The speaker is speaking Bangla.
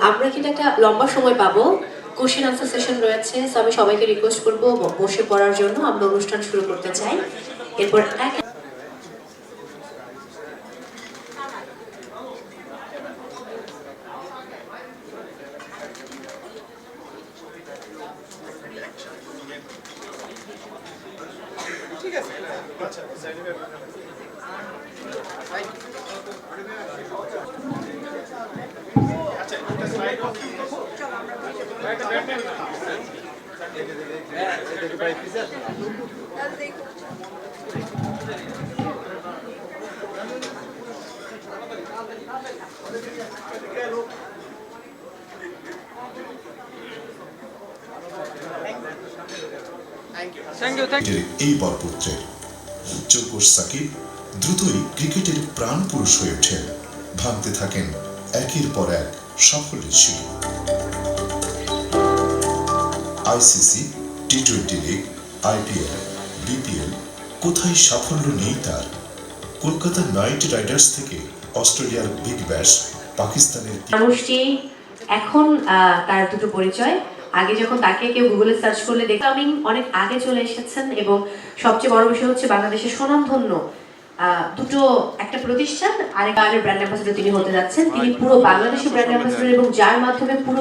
আমরা কিন্তু একটা লম্বা সময় পাবো, কোশ্চেন আনসার সেশন রয়েছে, সো আমি সবাইকে রিকোয়েস্ট করবো বসে পড়ার জন্য। আমরা অনুষ্ঠান শুরু করতে চাই। এরপর ঠিক আছে, আচ্ছা এই বরপুত্রের যোগ্য সাকিব দ্রুতই ক্রিকেটের প্রাণ পুরুষ হয়ে ওঠেন, ভাঙতে থাকেন একের পর এক সাফল্যের সিঁড়ি। আইসিসি, টি-20 লিগ, আইপিএল, বিপিএল, কোথায় সাফল্য নেই তার। কলকাতা নাইট রাইডার্স থেকে অস্ট্রেলিয়ার বিগ ব্যাশ, পাকিস্তানের মানুষটি এখন তার দুটো পরিচয়। আগে যখন তাকে কেউ গুগলে সার্চ করলে দেখতাম অনেক আগে চলে এসেছেন, এবং সবচেয়ে বড় বিষয় হচ্ছে বাংলাদেশের স্বনামধন্য দুটো একটা প্রতিষ্ঠান আরেক ব্র্যান্ড অ্যাম্বাসেডর তিনি হতে যাচ্ছেন। তিনি পুরো বাংলাদেশের ব্র্যান্ড অ্যাম্বাসেডর, এবং যার মাধ্যমে পুরো